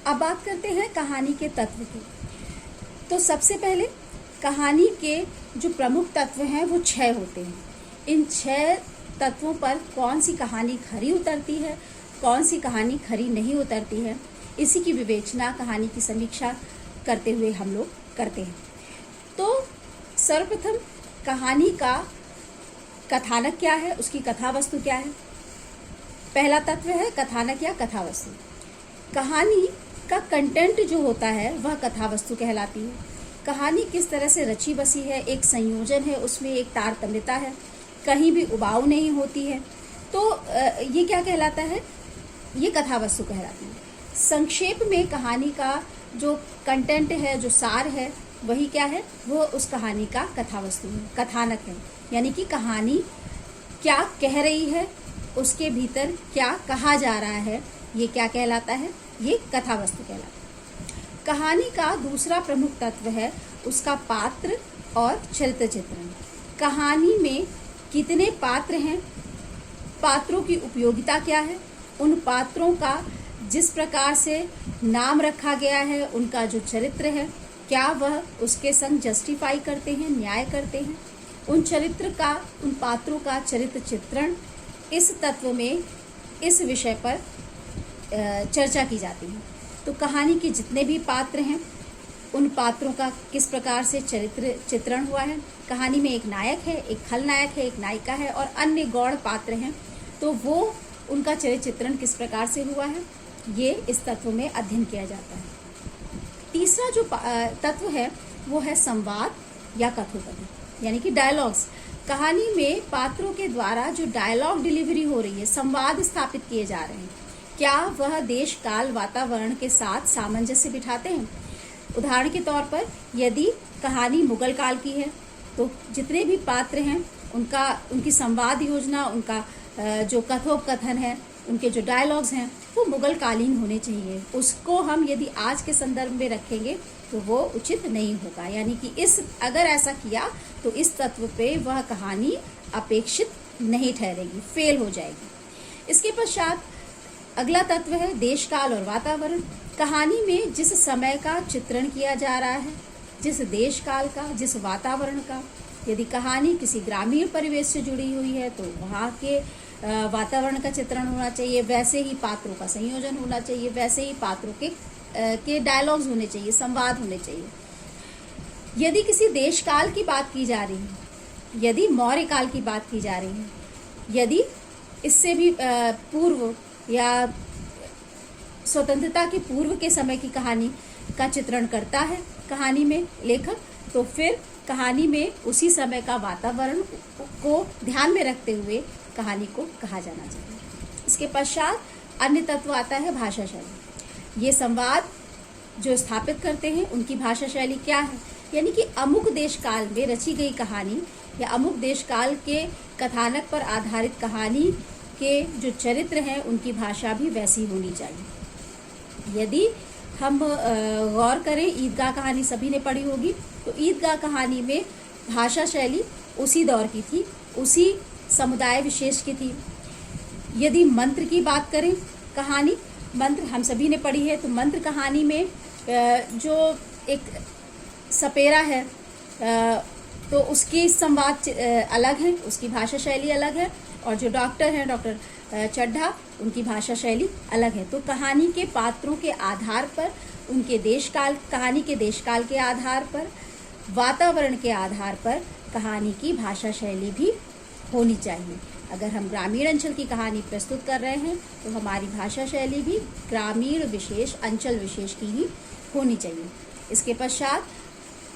अब बात करते हैं कहानी के तत्व की। तो सबसे पहले कहानी के जो प्रमुख तत्व हैं वो 6 होते हैं। इन 6 तत्वों पर कौन सी कहानी खरी उतरती है, कौन सी कहानी खरी नहीं उतरती है, इसी की विवेचना, कहानी की समीक्षा करते हुए हम लोग करते हैं। तो सर्वप्रथम कहानी का कथानक क्या है, उसकी कथा वस्तु क्या है। पहला तत्व है कथानक या कथा वस्तु। कहानी का कंटेंट जो होता है वह कथा वस्तु कहलाती है। कहानी किस तरह से रची बसी है, एक संयोजन है, उसमें एक तारतम्यता है, कहीं भी उबाऊ नहीं होती है, तो ये क्या कहलाता है, ये कथा वस्तु कहलाती है। संक्षेप में कहानी का जो कंटेंट है, जो सार है, वही क्या है, वो उस कहानी का कथा वस्तु है, कथानक है। यानी कि कहानी क्या कह रही है, उसके भीतर क्या कहा जा रहा है, ये क्या कहलाता है, ये कथा वस्तु कहलाता है। कहानी का दूसरा प्रमुख तत्व है उसका पात्र और चरित्र चित्रण। कहानी में कितने पात्र हैं, पात्रों की उपयोगिता क्या है, उन पात्रों का जिस प्रकार से नाम रखा गया है, उनका जो चरित्र है, क्या वह उसके संग जस्टिफाई करते हैं, न्याय करते हैं, उन चरित्र का, उन पात्रों का चरित्र चित्रण, इस तत्व में, इस विषय पर चर्चा की जाती है। तो कहानी के जितने भी पात्र हैं, उन पात्रों का किस प्रकार से चरित्र चित्रण हुआ है। कहानी में एक नायक है, एक खलनायक है, एक नायिका है और अन्य गौण पात्र हैं, तो वो उनका चरित्र चित्रण किस प्रकार से हुआ है, ये इस तत्व में अध्ययन किया जाता है। तीसरा जो तत्व है वो है संवाद या कथोपकथन, यानी कि डायलॉग्स। कहानी में पात्रों के द्वारा जो डायलॉग डिलीवरी हो रही है, संवाद स्थापित किए जा रहे हैं, क्या वह देश काल वातावरण के साथ सामंजस्य बिठाते हैं। उदाहरण के तौर पर यदि कहानी मुगल काल की है तो जितने भी पात्र हैं उनकी संवाद योजना, उनका जो कथोपकथन है, उनके जो डायलॉग्स हैं वो मुगल कालीन होने चाहिए। उसको हम यदि आज के संदर्भ में रखेंगे तो वो उचित नहीं होगा। यानी कि अगर ऐसा किया तो इस तत्व पे वह कहानी अपेक्षित नहीं ठहरेगी, फेल हो जाएगी। इसके पश्चात अगला तत्व है देश काल और वातावरण। कहानी में जिस समय का चित्रण किया जा रहा है, जिस देश काल का, जिस वातावरण का, यदि कहानी किसी ग्रामीण परिवेश से जुड़ी हुई है तो वहाँ के वातावरण का चित्रण होना चाहिए, वैसे ही पात्रों का संयोजन होना चाहिए, वैसे ही पात्रों के डायलॉग्स होने चाहिए, संवाद होने चाहिए। यदि किसी देश काल की बात की जा रही है, यदि मौर्य काल की बात की जा रही है, यदि इससे भी पूर्व या स्वतंत्रता के पूर्व के समय की कहानी का चित्रण करता है कहानी में लेखक, तो फिर कहानी में उसी समय का वातावरण को ध्यान में रखते हुए कहानी को कहा जाना चाहिए। इसके पश्चात अन्य तत्व आता है भाषा शैली। ये संवाद जो स्थापित करते हैं उनकी भाषा शैली क्या है, यानी कि अमुक देश काल में रची गई कहानी या अमुक देश काल के कथानक पर आधारित कहानी के जो चरित्र हैं उनकी भाषा भी वैसी होनी चाहिए। यदि हम गौर करें, ईदगाह कहानी सभी ने पढ़ी होगी, तो ईदगाह कहानी में भाषा शैली उसी दौर की थी, उसी समुदाय विशेष की थी। यदि मंत्र की बात करें, कहानी मंत्र हम सभी ने पढ़ी है, तो मंत्र कहानी में जो एक सपेरा है तो उसकी संवाद अलग है, उसकी भाषा शैली अलग है, और जो डॉक्टर हैं, डॉक्टर चड्ढा, उनकी भाषा शैली अलग है। तो कहानी के पात्रों के आधार पर, उनके देशकाल, कहानी के देशकाल के आधार पर, वातावरण के आधार पर कहानी की भाषा शैली भी होनी चाहिए। अगर हम ग्रामीण अंचल की कहानी प्रस्तुत कर रहे हैं तो हमारी भाषा शैली भी ग्रामीण विशेष, अंचल विशेष की ही होनी चाहिए। इसके पश्चात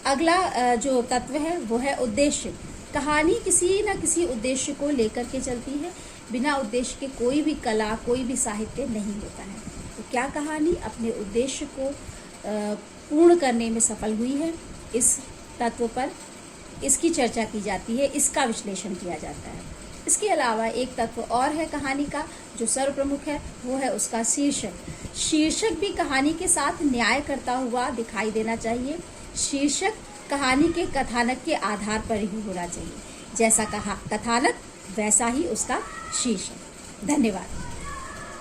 अगला जो तत्व है वो है उद्देश्य। कहानी किसी न किसी उद्देश्य को लेकर के चलती है, बिना उद्देश्य के कोई भी कला, कोई भी साहित्य नहीं होता है। तो क्या कहानी अपने उद्देश्य को पूर्ण करने में सफल हुई है, इस तत्व पर इसकी चर्चा की जाती है, इसका विश्लेषण किया जाता है। इसके अलावा एक तत्व और है कहानी का जो सर्वप्रमुख है, वो है उसका शीर्षक। शीर्षक भी कहानी के साथ न्याय करता हुआ दिखाई देना चाहिए। शीर्षक कहानी के कथानक के आधार पर ही होना चाहिए, जैसा कहा कथानक वैसा ही उसका शीर्षक। धन्यवाद।